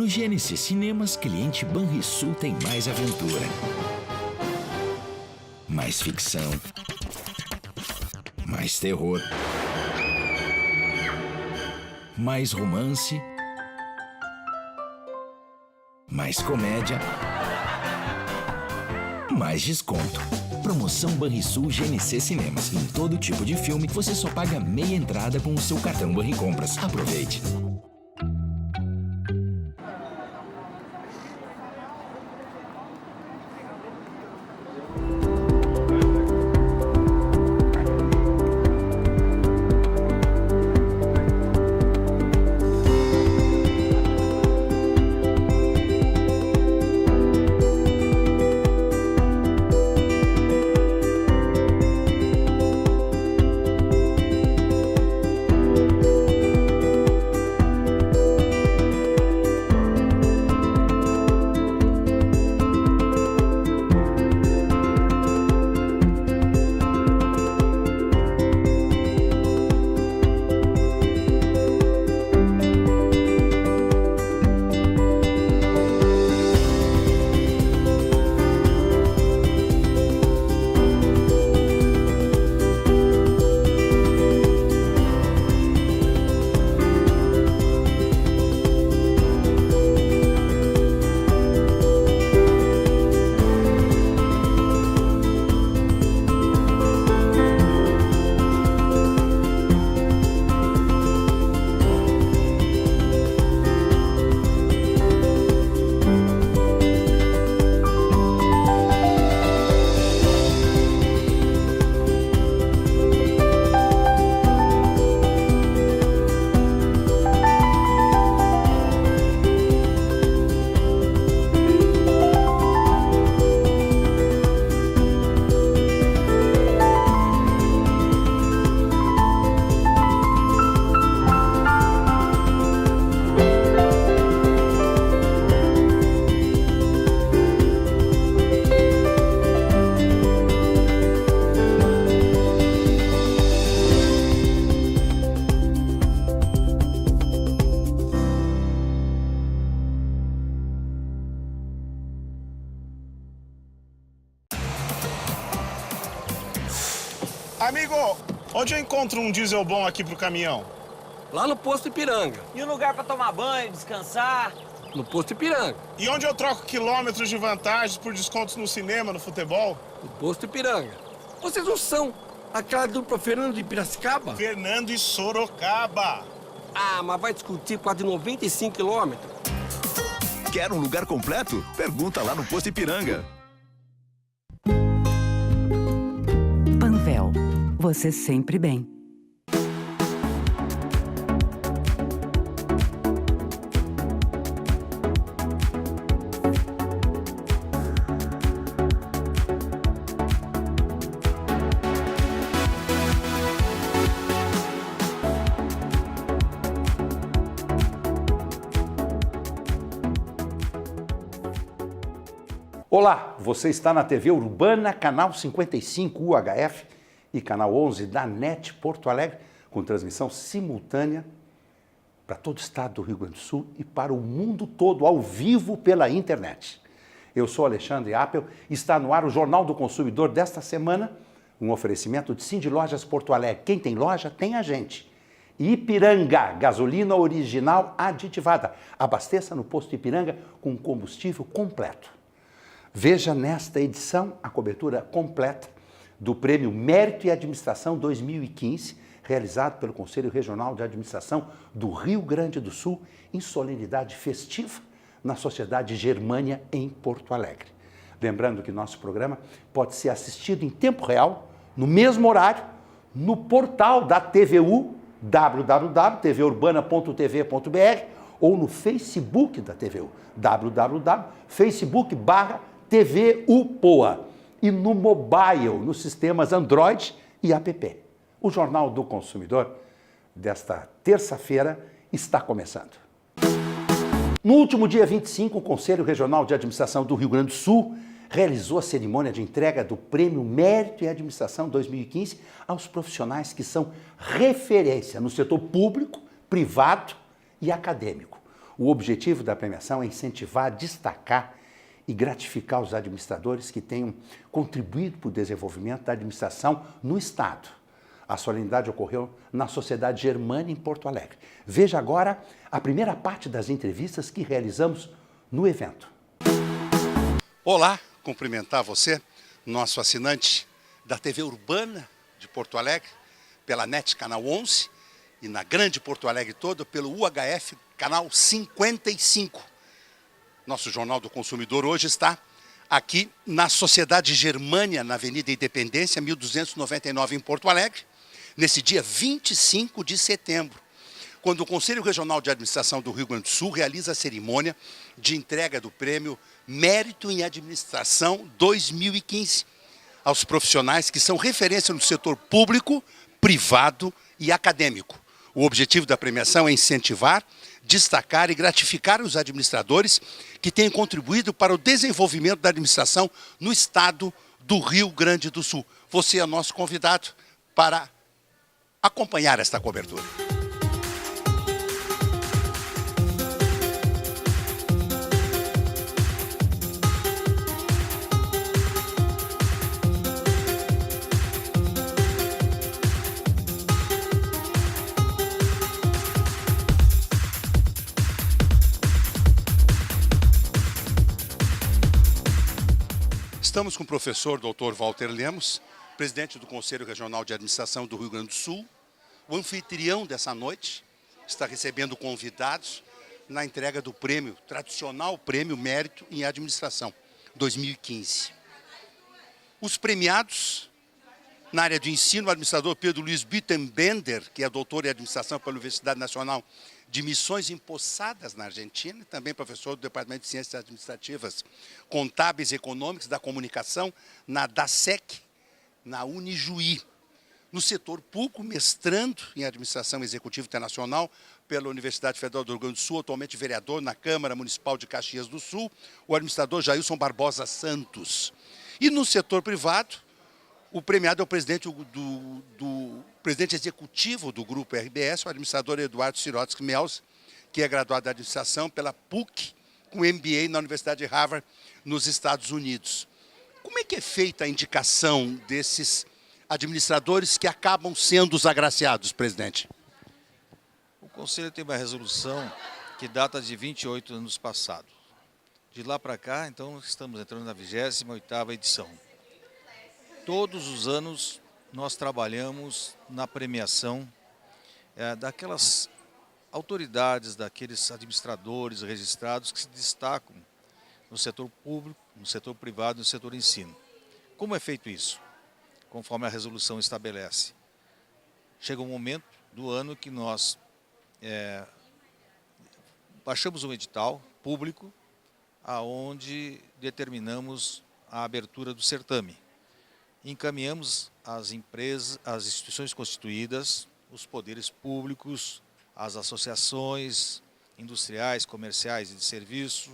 No GNC Cinemas, cliente Banrisul tem mais aventura, mais ficção, mais terror, mais romance, mais comédia, mais desconto. Promoção Banrisul GNC Cinemas. Em todo tipo de filme, você só paga meia entrada com o seu cartão Banricompras. Aproveite! Amigo, onde eu encontro um diesel bom aqui pro caminhão? Lá no posto Ipiranga. E um lugar pra tomar banho, descansar? No posto Ipiranga. E onde eu troco quilômetros de vantagens por descontos no cinema, no futebol? No posto Ipiranga. Vocês não são aquela dupla Fernando de Piracicaba? Fernando e Sorocaba. Ah, mas vai discutir quase 95 quilômetros. Quer um lugar completo? Pergunta lá no posto Ipiranga. Panvel, você sempre bem. Olá, você está na TV Urbana, canal 55 UHF e canal 11 da NET Porto Alegre, com transmissão simultânea para todo o estado do Rio Grande do Sul e para o mundo todo, ao vivo pela internet. Eu sou Alexandre Appel e está no ar o Jornal do Consumidor desta semana, um oferecimento de Cindy Lojas Porto Alegre. Quem tem loja, tem a gente. Ipiranga, gasolina original aditivada. Abasteça no posto Ipiranga com combustível completo. Veja nesta edição a cobertura completa do Prêmio Mérito e Administração 2015, realizado pelo Conselho Regional de Administração do Rio Grande do Sul, em solenidade festiva na Sociedade Germânia, em Porto Alegre. Lembrando que nosso programa pode ser assistido em tempo real, no mesmo horário, no portal da TVU, www.tvurbana.tv.br, ou no Facebook da TVU, www.facebook.com/TVUPoa, e no mobile, nos sistemas Android e app. O Jornal do Consumidor desta terça-feira está começando. No último dia 25, o Conselho Regional de Administração do Rio Grande do Sul realizou a cerimônia de entrega do Prêmio Mérito e Administração 2015 aos profissionais que são referência no setor público, privado e acadêmico. O objetivo da premiação é incentivar, destacar e gratificar os administradores que tenham contribuído para o desenvolvimento da administração no Estado. A solenidade ocorreu na Sociedade Germânia, em Porto Alegre. Veja agora a primeira parte das entrevistas que realizamos no evento. Olá, cumprimentar você, nosso assinante da TV Urbana de Porto Alegre, pela NET Canal 11 e na Grande Porto Alegre toda pelo UHF Canal 55. Nosso Jornal do Consumidor hoje está aqui na Sociedade Germânia, na Avenida Independência, 1299 em Porto Alegre, nesse dia 25 de setembro, quando o Conselho Regional de Administração do Rio Grande do Sul realiza a cerimônia de entrega do prêmio Mérito em Administração 2015 aos profissionais que são referência no setor público, privado e acadêmico. O objetivo da premiação é incentivar, destacar e gratificar os administradores que têm contribuído para o desenvolvimento da administração no estado do Rio Grande do Sul. Você é nosso convidado para acompanhar esta cobertura. Estamos com o professor Dr. Walter Lemos, presidente do Conselho Regional de Administração do Rio Grande do Sul. O anfitrião dessa noite está recebendo convidados na entrega do prêmio, tradicional prêmio Mérito em Administração 2015. Os premiados na área de ensino, o administrador Pedro Luiz Bittenbender, que é doutor em administração pela Universidade Nacional de Missões em Posadas, na Argentina, e também professor do Departamento de Ciências Administrativas, Contábeis e Econômicas da Comunicação, na DASEC, na Unijuí. No setor público, mestrando em Administração Executiva Internacional pela Universidade Federal do Rio Grande do Sul, atualmente vereador na Câmara Municipal de Caxias do Sul, o administrador Jailson Barbosa Santos. E no setor privado, o premiado é o presidente presidente executivo do Grupo RBS, o administrador Eduardo Sirotsky Mels, que é graduado em administração pela PUC, com MBA na Universidade de Harvard, nos Estados Unidos. Como é que é feita a indicação desses administradores que acabam sendo os agraciados, presidente? O Conselho tem uma resolução que data de 28 anos passados. De lá para cá, então, estamos entrando na 28ª edição. Todos os anos nós trabalhamos na premiação daquelas autoridades, daqueles administradores registrados que se destacam no setor público, no setor privado e no setor ensino. Como é feito isso? Conforme a resolução estabelece. Chega um momento do ano que nós baixamos um edital público aonde determinamos a abertura do certame. Encaminhamos as empresas, as instituições constituídas, os poderes públicos, as associações industriais, comerciais e de serviço,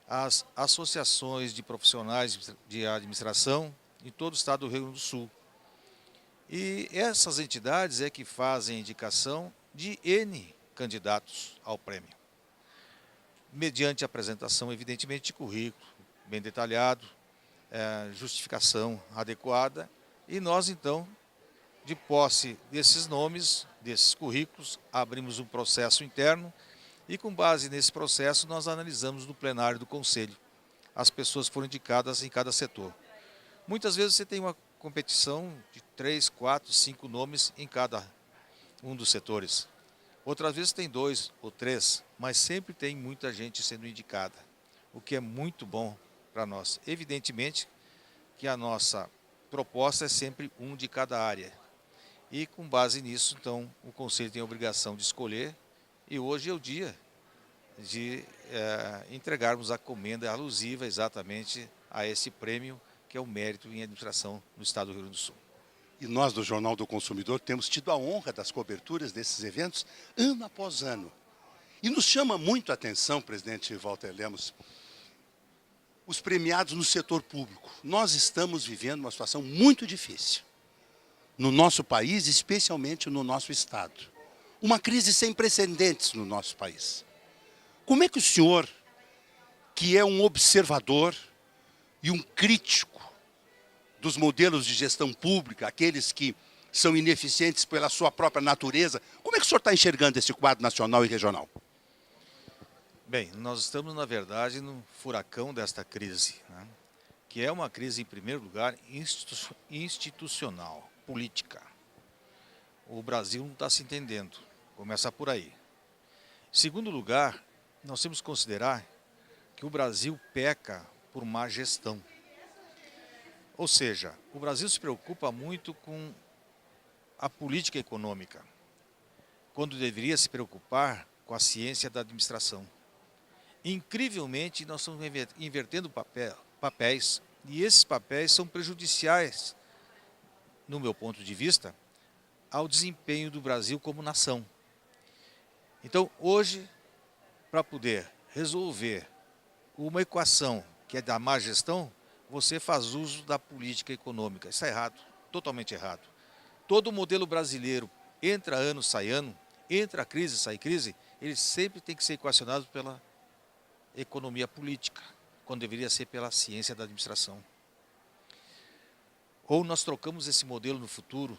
as associações de profissionais de administração em todo o estado do Rio Grande do Sul. E essas entidades é que fazem a indicação de N candidatos ao prêmio, mediante a apresentação, evidentemente, de currículo bem detalhado, justificação adequada, e nós, então, de posse desses nomes, desses currículos, abrimos um processo interno e, com base nesse processo, nós analisamos no plenário do Conselho. As pessoas foram indicadas em cada setor. Muitas vezes você tem uma competição de 3, 4, 5 nomes em cada um dos setores. Outras vezes tem 2 ou 3, mas sempre tem muita gente sendo indicada, o que é muito bom para nós. Evidentemente que a nossa proposta é sempre um de cada área. E com base nisso, então, o Conselho tem a obrigação de escolher, e hoje é o dia de entregarmos a comenda alusiva exatamente a esse prêmio, que é o Mérito em Administração no Estado do Rio Grande do Sul. E nós, do Jornal do Consumidor, temos tido a honra das coberturas desses eventos ano após ano. E nos chama muito a atenção, presidente Walter Lemos, os premiados no setor público. Nós estamos vivendo uma situação muito difícil no nosso país, especialmente no nosso estado. Uma crise sem precedentes no nosso país. Como é que o senhor, que é um observador e um crítico dos modelos de gestão pública, aqueles que são ineficientes pela sua própria natureza, como é que o senhor está enxergando esse quadro nacional e regional? Bem, nós estamos, na verdade, no furacão desta crise, né? Que é uma crise, em primeiro lugar, institucional, política. O Brasil não está se entendendo, começa por aí. Em segundo lugar, nós temos que considerar que o Brasil peca por má gestão. Ou seja, o Brasil se preocupa muito com a política econômica, quando deveria se preocupar com a ciência da administração. Incrivelmente, nós estamos invertendo papéis, e esses papéis são prejudiciais, no meu ponto de vista, ao desempenho do Brasil como nação. Então, hoje, para poder resolver uma equação que é da má gestão, você faz uso da política econômica. Isso é errado, totalmente errado. Todo o modelo brasileiro, entra ano, sai ano, entra crise, sai crise, ele sempre tem que ser equacionado pela economia política, quando deveria ser pela ciência da administração. Ou nós trocamos esse modelo no futuro,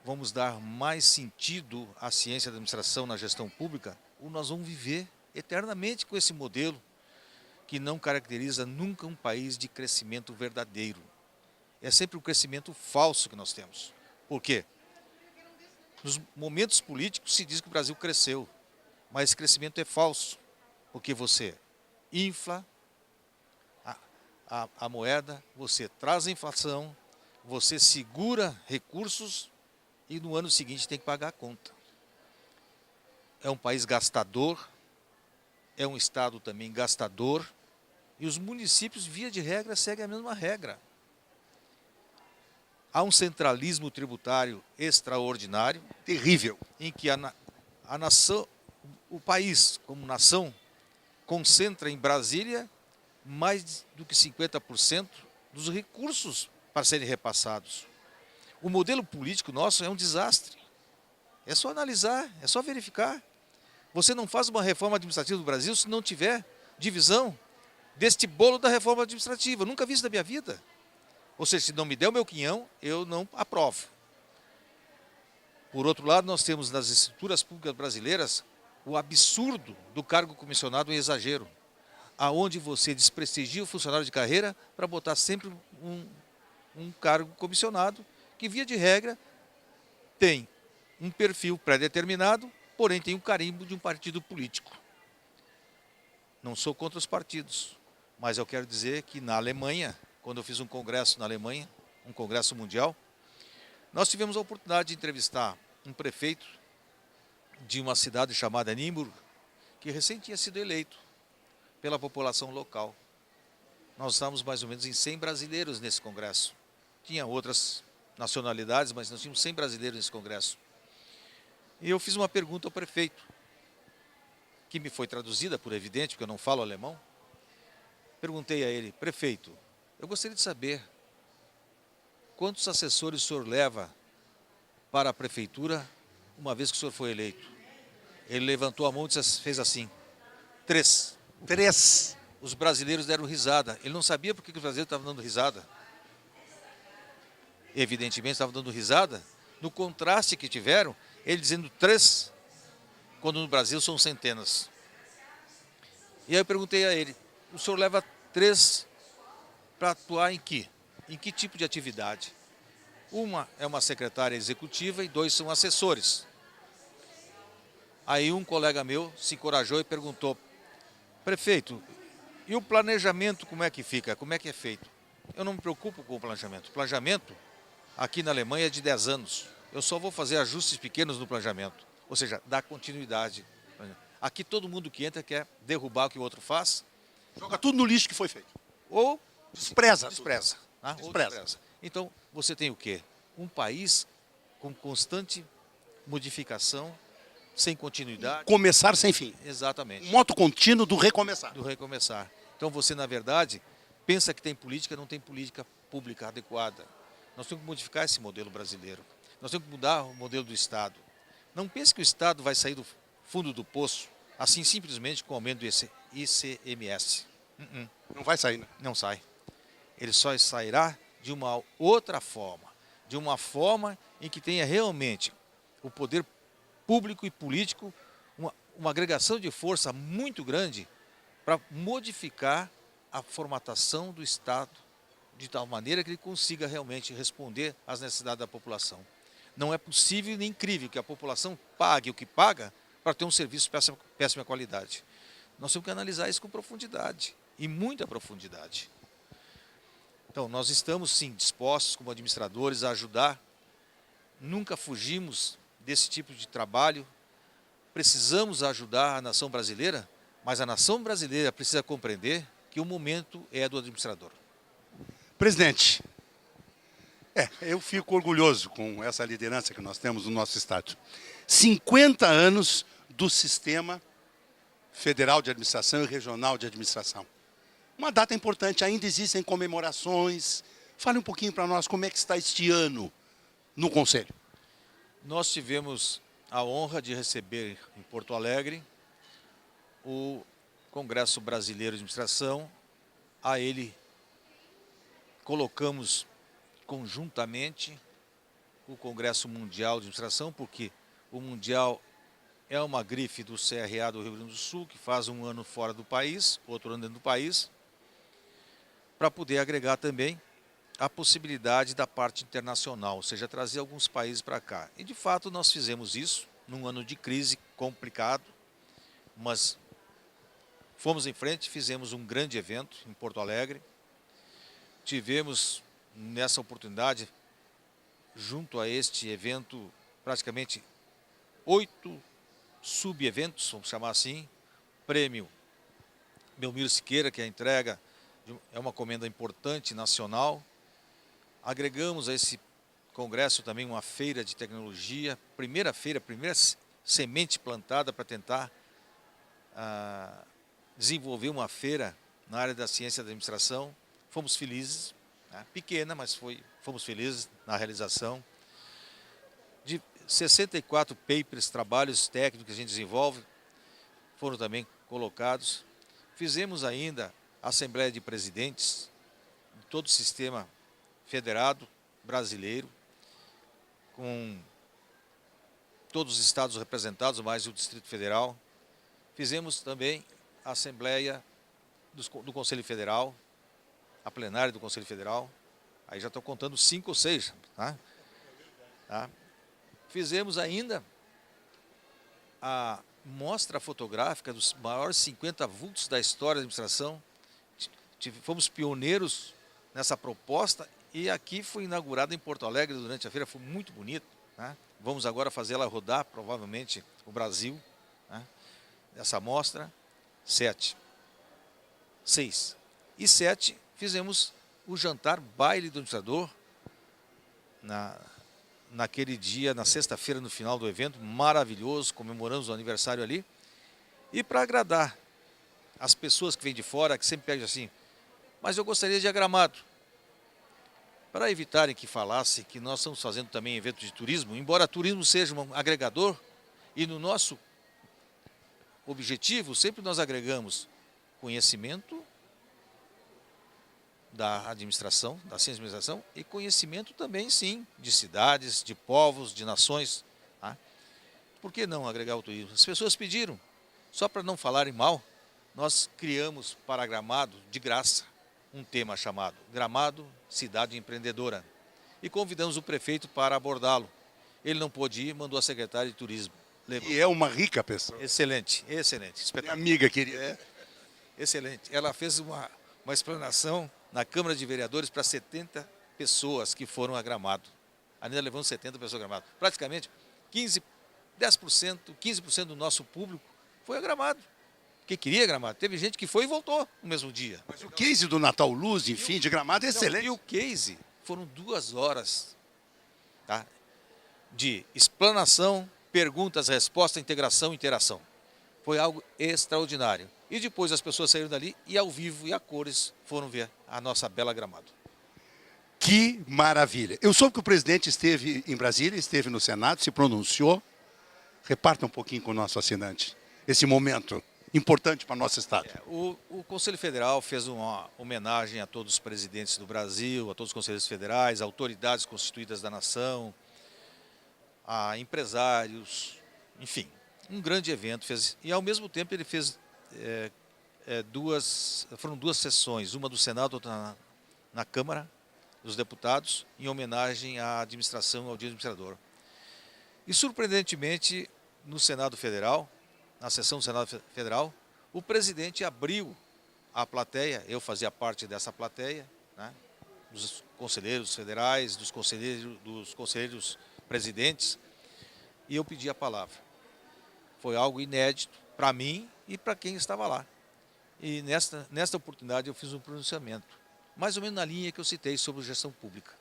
vamos dar mais sentido à ciência da administração na gestão pública, ou nós vamos viver eternamente com esse modelo que não caracteriza nunca um país de crescimento verdadeiro. É sempre um crescimento falso que nós temos. Por quê? Nos momentos políticos se diz que o Brasil cresceu, mas esse crescimento é falso, porque você infla a moeda, você traz a inflação, você segura recursos e no ano seguinte tem que pagar a conta. É um país gastador, é um estado também gastador, e os municípios, via de regra, seguem a mesma regra. Há um centralismo tributário extraordinário, terrível, em que a nação, o país como nação, concentra em Brasília mais do que 50% dos recursos para serem repassados. O modelo político nosso é um desastre. É só analisar, é só verificar. Você não faz uma reforma administrativa do Brasil se não tiver divisão deste bolo da reforma administrativa. Eu nunca vi isso na minha vida. Ou seja, se não me der o meu quinhão, eu não aprovo. Por outro lado, nós temos nas estruturas públicas brasileiras o absurdo do cargo comissionado em exagero, aonde você desprestigia o funcionário de carreira para botar sempre um cargo comissionado, que via de regra tem um perfil pré-determinado, porém tem o carimbo de um partido político. Não sou contra os partidos, mas eu quero dizer que na Alemanha, quando eu fiz um congresso na Alemanha, um congresso mundial, nós tivemos a oportunidade de entrevistar um prefeito de uma cidade chamada Nimburg, que recém tinha sido eleito pela população local. Nós estávamos mais ou menos em 100 brasileiros nesse congresso. Tinha outras nacionalidades, mas nós tínhamos 100 brasileiros nesse congresso. E eu fiz uma pergunta ao prefeito, que me foi traduzida, por evidente, porque eu não falo alemão. Perguntei a ele: prefeito, eu gostaria de saber quantos assessores o senhor leva para a prefeitura uma vez que o senhor foi eleito. Ele levantou a mão e fez assim: 3. 3. Os brasileiros deram risada. Ele não sabia por que os brasileiros estavam dando risada. Evidentemente estavam dando risada no contraste que tiveram, ele dizendo 3, quando no Brasil são centenas. E aí eu perguntei a ele: o senhor leva 3 para atuar em quê? Em que tipo de atividade? Uma é uma secretária executiva e 2 são assessores. Aí um colega meu se encorajou e perguntou: prefeito, e o planejamento como é que fica? Como é que é feito? Eu não me preocupo com o planejamento. O planejamento aqui na Alemanha é de 10 anos. Eu só vou fazer ajustes pequenos no planejamento. Ou seja, dá continuidade. Aqui todo mundo que entra quer derrubar o que o outro faz. Joga tudo no lixo que foi feito. Ou despreza. Despreza. Né? Despreza. Então, você tem o quê? Um país com constante modificação, sem continuidade. Começar sem fim. Exatamente. Um moto contínuo do recomeçar. Do recomeçar. Então você, na verdade, pensa que tem política, não tem política pública adequada. Nós temos que modificar esse modelo brasileiro. Nós temos que mudar o modelo do Estado. Não pense que o Estado vai sair do fundo do poço assim simplesmente com o aumento do ICMS. Não vai sair, né? Não sai. Ele só sairá de uma outra forma, de uma forma em que tenha realmente o poder público e político, uma agregação de força muito grande para modificar a formatação do Estado de tal maneira que ele consiga realmente responder às necessidades da população. Não é possível nem incrível que a população pague o que paga para ter um serviço de péssima qualidade. Nós temos que analisar isso com profundidade, e muita profundidade. Então, nós estamos, sim, dispostos, como administradores, a ajudar. Nunca fugimos desse tipo de trabalho. Precisamos ajudar a nação brasileira, mas a nação brasileira precisa compreender que o momento é do administrador. Presidente, eu fico orgulhoso com essa liderança que nós temos no nosso Estado. 50 anos do Sistema Federal de Administração e Regional de Administração. Uma data importante, ainda existem comemorações. Fale um pouquinho para nós como é que está este ano no Conselho. Nós tivemos a honra de receber em Porto Alegre o Congresso Brasileiro de Administração. A ele colocamos conjuntamente o Congresso Mundial de Administração, porque o Mundial é uma grife do CRA do Rio Grande do Sul, que faz um ano fora do país, outro ano dentro do país, para poder agregar também a possibilidade da parte internacional, ou seja, trazer alguns países para cá. E, de fato, nós fizemos isso num ano de crise complicado, mas fomos em frente, fizemos um grande evento em Porto Alegre. Tivemos, nessa oportunidade, junto a este evento, praticamente 8 sub-eventos, vamos chamar assim. Prêmio Belmiro Siqueira, que é a entrega, é uma comenda importante nacional. Agregamos a esse congresso também uma feira de tecnologia, primeira semente plantada para tentar desenvolver uma feira na área da ciência da administração. Fomos felizes, né? Pequena, mas fomos felizes na realização. De 64 papers, trabalhos técnicos que a gente desenvolve, foram também colocados. Fizemos ainda a Assembleia de Presidentes de todo o sistema federado brasileiro, com todos os estados representados, mais o Distrito Federal. Fizemos também a Assembleia do Conselho Federal, a plenária do Conselho Federal. Aí já estou contando 5 ou 6. Tá? Fizemos ainda a mostra fotográfica dos maiores 50 vultos da história da administração. Fomos pioneiros nessa proposta e aqui foi inaugurada em Porto Alegre durante a feira, foi muito bonito. Né? Vamos agora fazer ela rodar, provavelmente, o Brasil. Né? Essa mostra, 6. E 7, fizemos o jantar baile do administrador, naquele dia, na sexta-feira, no final do evento, maravilhoso, comemoramos o aniversário ali. E para agradar as pessoas que vêm de fora, que sempre pedem assim, mas eu gostaria de ir a Gramado. Para evitarem que falassem que nós estamos fazendo também eventos de turismo, embora turismo seja um agregador, e no nosso objetivo, sempre nós agregamos conhecimento da administração, da ciência de administração, e conhecimento também, sim, de cidades, de povos, de nações. Tá? Por que não agregar o turismo? As pessoas pediram, só para não falarem mal, nós criamos para Gramado, de graça, um tema chamado Gramado, Cidade Empreendedora. E convidamos o prefeito para abordá-lo. Ele não pôde ir, mandou a secretária de turismo. E é uma rica pessoa. Excelente, excelente. Minha amiga querida. Excelente. Ela fez uma explanação na Câmara de Vereadores para 70 pessoas que foram a Gramado. Ainda levamos 70 pessoas a Gramado. Praticamente 10%, 15% do nosso público foi a Gramado. Que queria Gramado. Teve gente que foi e voltou no mesmo dia. Mas o case do Natal Luz, enfim, de Gramado é excelente. E o case foram 2 horas, tá? De explanação, perguntas, resposta, integração, interação. Foi algo extraordinário. E depois as pessoas saíram dali e ao vivo e a cores foram ver a nossa bela Gramado. Que maravilha. Eu soube que o presidente esteve em Brasília, esteve no Senado, se pronunciou. Reparta um pouquinho com o nosso assinante esse momento importante para o nosso Estado? O Conselho Federal fez uma homenagem a todos os presidentes do Brasil, a todos os conselheiros federais, autoridades constituídas da nação, a empresários, enfim, um grande evento. E ao mesmo tempo ele fez foram duas sessões, uma do Senado, outra na Câmara dos Deputados, em homenagem à administração, ao Dia do Administrador. E surpreendentemente, no Senado Federal, na sessão do Senado Federal, o presidente abriu a plateia, eu fazia parte dessa plateia, né, dos conselheiros federais, dos conselheiros presidentes, e eu pedi a palavra. Foi algo inédito para mim e para quem estava lá. E nesta oportunidade eu fiz um pronunciamento, mais ou menos na linha que eu citei sobre gestão pública,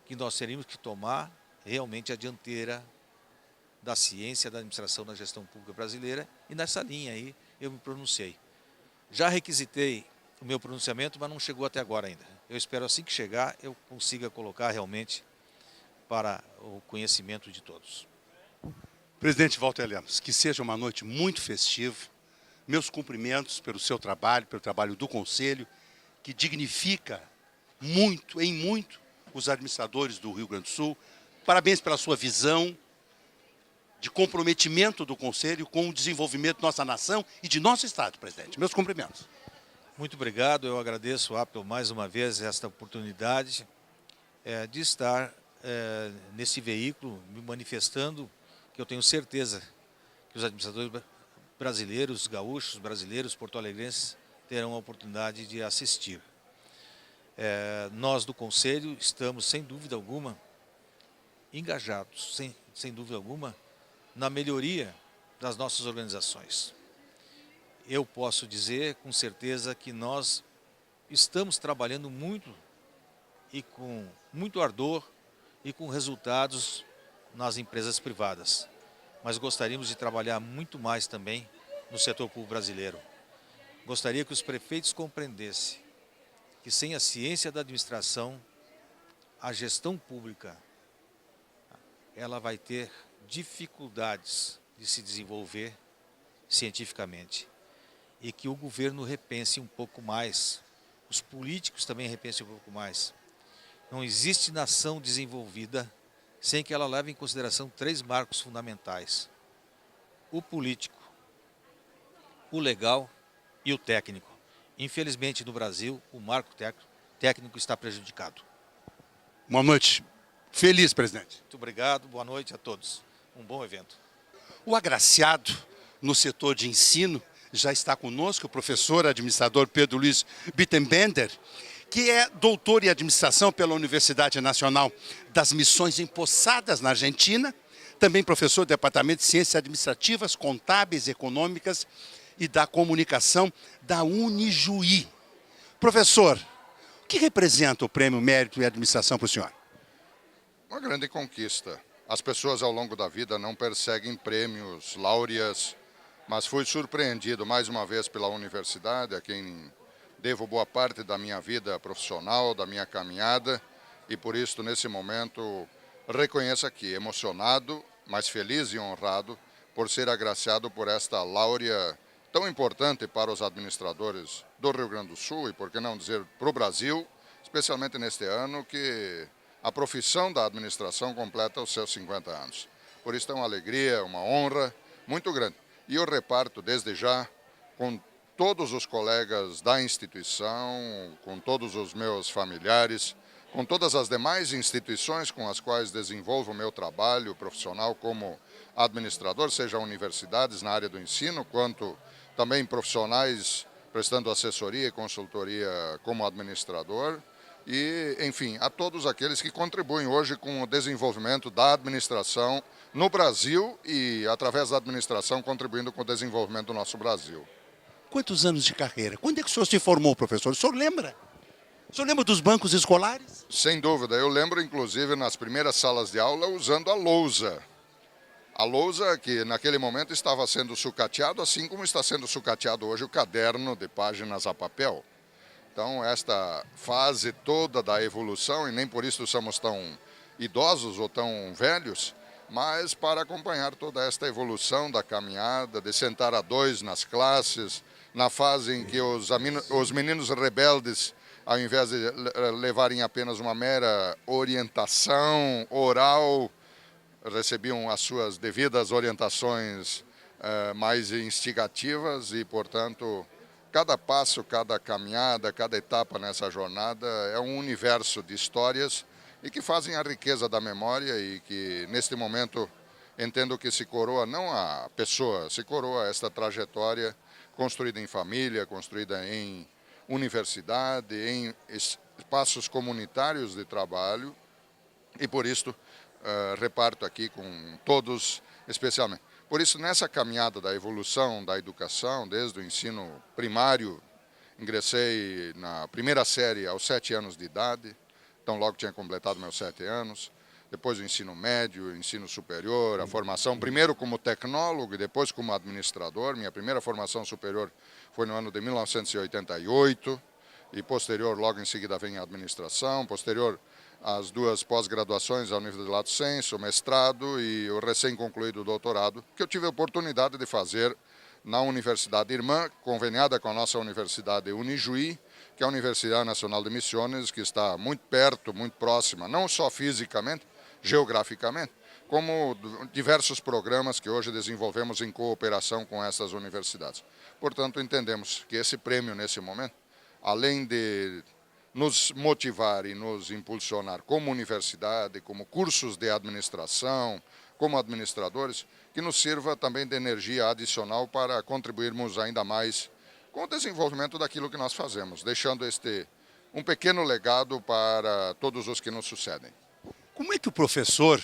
que nós teríamos que tomar realmente a dianteira da ciência, da administração, da gestão pública brasileira, e nessa linha aí eu me pronunciei. Já requisitei o meu pronunciamento, mas não chegou até agora ainda. Eu espero assim que chegar, eu consiga colocar realmente para o conhecimento de todos. Presidente Walter Lemos, que seja uma noite muito festiva. Meus cumprimentos pelo seu trabalho, pelo trabalho do Conselho, que dignifica muito, em muito, os administradores do Rio Grande do Sul. Parabéns pela sua visão de comprometimento do Conselho com o desenvolvimento de nossa nação e de nosso Estado, presidente. Meus cumprimentos. Muito obrigado, eu agradeço ao Apple mais uma vez esta oportunidade de estar nesse veículo, me manifestando, que eu tenho certeza que os administradores brasileiros, gaúchos, brasileiros, porto-alegrenses, terão a oportunidade de assistir. Nós do Conselho estamos, sem dúvida alguma, engajados, sem dúvida alguma, na melhoria das nossas organizações. Eu posso dizer com certeza que nós estamos trabalhando muito e com muito ardor e com resultados nas empresas privadas. Mas gostaríamos de trabalhar muito mais também no setor público brasileiro. Gostaria que os prefeitos compreendessem que sem a ciência da administração, a gestão pública, ela vai ter dificuldades de se desenvolver cientificamente. E que o governo repense um pouco mais, os políticos também repensem um pouco mais. Não existe nação desenvolvida sem que ela leve em consideração 3 marcos fundamentais: o político, o legal e o técnico. Infelizmente, no Brasil, o marco técnico está prejudicado. Uma noite feliz, presidente. Muito obrigado, boa noite a todos. Um bom evento. O agraciado no setor de ensino já está conosco, o professor administrador Pedro Luiz Bittenbender, que é doutor em administração pela Universidade Nacional das Missões em Posadas, na Argentina, também professor do Departamento de Ciências Administrativas, Contábeis, Econômicas e da Comunicação da Unijuí. Professor, o que representa o Prêmio Mérito em Administração para o senhor? Uma grande conquista. As pessoas ao longo da vida não perseguem prêmios, láureas, mas fui surpreendido mais uma vez pela universidade, a quem devo boa parte da minha vida profissional, da minha caminhada, e por isso, nesse momento, reconheço aqui, emocionado, mas feliz e honrado por ser agraciado por esta láurea tão importante para os administradores do Rio Grande do Sul e, por que não dizer, para o Brasil, especialmente neste ano que a profissão da administração completa os seus 50 anos. Por isso é uma alegria, uma honra muito grande. E eu reparto desde já com todos os colegas da instituição, com todos os meus familiares, com todas as demais instituições com as quais desenvolvo o meu trabalho profissional como administrador, seja universidades na área do ensino, quanto também profissionais prestando assessoria e consultoria como administrador, e, enfim, a todos aqueles que contribuem hoje com o desenvolvimento da administração no Brasil e, através da administração, contribuindo com o desenvolvimento do nosso Brasil. Quantos anos de carreira? Quando é que o senhor se formou, professor? O senhor lembra? O senhor lembra dos bancos escolares? Sem dúvida. Eu lembro, inclusive, nas primeiras salas de aula, usando a lousa. A lousa que, naquele momento, estava sendo sucateado, assim como está sendo sucateado hoje o caderno de páginas a papel. Então, esta fase toda da evolução, e nem por isso somos tão idosos ou tão velhos, mas para acompanhar toda esta evolução da caminhada, de sentar a dois nas classes, na fase em que os meninos rebeldes, ao invés de levarem apenas uma mera orientação oral, recebiam as suas devidas orientações mais instigativas e, portanto, cada passo, cada caminhada, cada etapa nessa jornada é um universo de histórias e que fazem a riqueza da memória e que, neste momento, entendo que se coroa não a pessoa, se coroa esta trajetória construída em família, construída em universidade, em espaços comunitários de trabalho e, por isso, reparto aqui com todos especialmente. Por isso, nessa caminhada da evolução da educação, desde o ensino primário, ingressei na primeira série aos 7 anos de idade, então logo tinha completado meus 7 anos, depois o ensino médio, ensino superior, a formação, primeiro como tecnólogo e depois como administrador. Minha primeira formação superior foi no ano de 1988 e posterior, logo em seguida, vem a administração, posterior as 2 pós-graduações ao nível de lato sensu, o mestrado e o recém-concluído doutorado, que eu tive a oportunidade de fazer na Universidade Irmã, conveniada com a nossa Universidade Unijuí, que é a Universidade Nacional de Missões, que está muito perto, muito próxima, não só fisicamente, geograficamente, como diversos programas que hoje desenvolvemos em cooperação com essas universidades. Portanto, entendemos que esse prêmio, nesse momento, além de nos motivar e nos impulsionar como universidade, como cursos de administração, como administradores, que nos sirva também de energia adicional para contribuirmos ainda mais com o desenvolvimento daquilo que nós fazemos, deixando um pequeno legado para todos os que nos sucedem. Como é que o professor,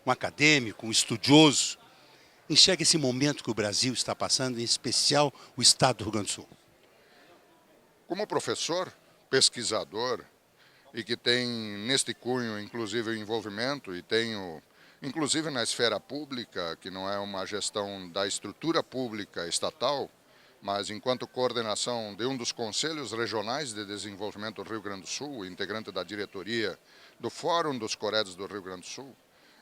um acadêmico, um estudioso, enxerga esse momento que o Brasil está passando, em especial o estado do Rio Grande do Sul? Como professor, pesquisador, e que tem neste cunho, inclusive, o envolvimento, e tenho, inclusive na esfera pública, que não é uma gestão da estrutura pública estatal, mas enquanto coordenação de um dos conselhos regionais de desenvolvimento do Rio Grande do Sul, integrante da diretoria do Fórum dos Corédios do Rio Grande do Sul,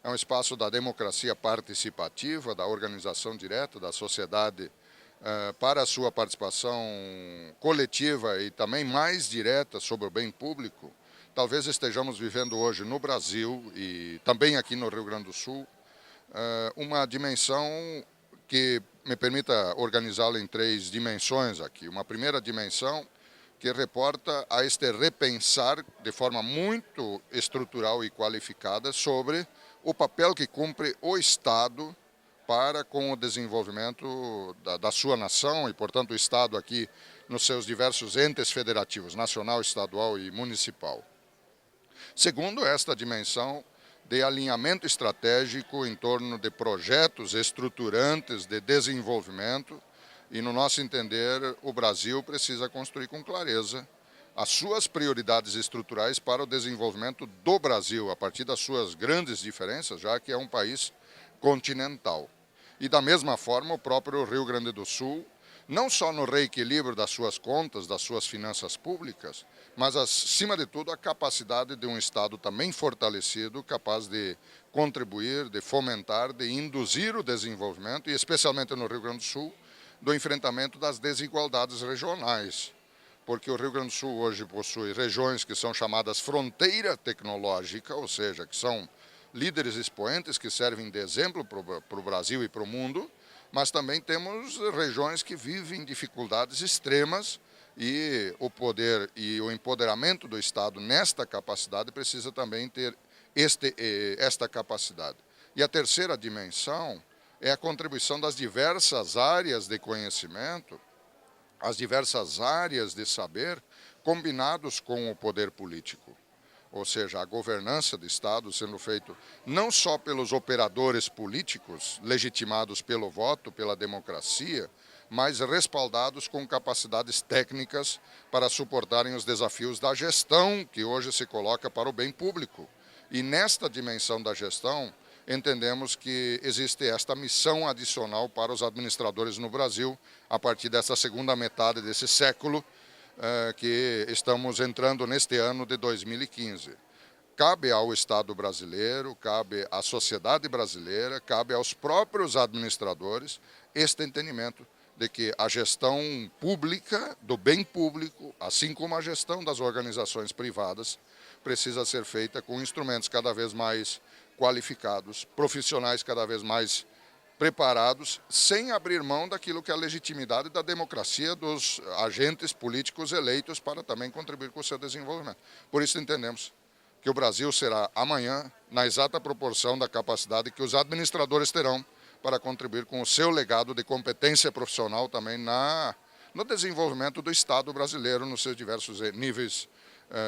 é um espaço da democracia participativa, da organização direta da sociedade para a sua participação coletiva e também mais direta sobre o bem público. Talvez estejamos vivendo hoje no Brasil e também aqui no Rio Grande do Sul uma dimensão que me permita organizá-la em 3 dimensões aqui. Uma primeira dimensão que reporta a este repensar de forma muito estrutural e qualificada sobre o papel que cumpre o Estado para com o desenvolvimento da sua nação e, portanto, o Estado aqui nos seus diversos entes federativos, nacional, estadual e municipal. Segundo, esta dimensão de alinhamento estratégico em torno de projetos estruturantes de desenvolvimento e, no nosso entender, o Brasil precisa construir com clareza as suas prioridades estruturais para o desenvolvimento do Brasil, a partir das suas grandes diferenças, já que é um país continental. E, da mesma forma, o próprio Rio Grande do Sul, não só no reequilíbrio das suas contas, das suas finanças públicas, mas, acima de tudo, a capacidade de um Estado também fortalecido, capaz de contribuir, de fomentar, de induzir o desenvolvimento, e especialmente no Rio Grande do Sul, do enfrentamento das desigualdades regionais. Porque o Rio Grande do Sul hoje possui regiões que são chamadas fronteira tecnológica, ou seja, que são líderes expoentes que servem de exemplo para o Brasil e para o mundo, mas também temos regiões que vivem dificuldades extremas e o poder e o empoderamento do Estado nesta capacidade precisa também ter esta capacidade. E a terceira dimensão é a contribuição das diversas áreas de conhecimento, as diversas áreas de saber, combinados com o poder político. Ou seja, a governança do Estado sendo feita não só pelos operadores políticos, legitimados pelo voto, pela democracia, mas respaldados com capacidades técnicas para suportarem os desafios da gestão que hoje se coloca para o bem público. E nesta dimensão da gestão, entendemos que existe esta missão adicional para os administradores no Brasil, a partir dessa segunda metade desse século, que estamos entrando neste ano de 2015. cabe ao Estado brasileiro, cabe à sociedade brasileira, cabe aos próprios administradores este entendimento de que a gestão pública, do bem público, assim como a gestão das organizações privadas, precisa ser feita com instrumentos cada vez mais qualificados, profissionais cada vez mais preparados, sem abrir mão daquilo que é a legitimidade da democracia dos agentes políticos eleitos para também contribuir com o seu desenvolvimento. Por isso entendemos que o Brasil será amanhã na exata proporção da capacidade que os administradores terão para contribuir com o seu legado de competência profissional também no desenvolvimento do Estado brasileiro nos seus diversos níveis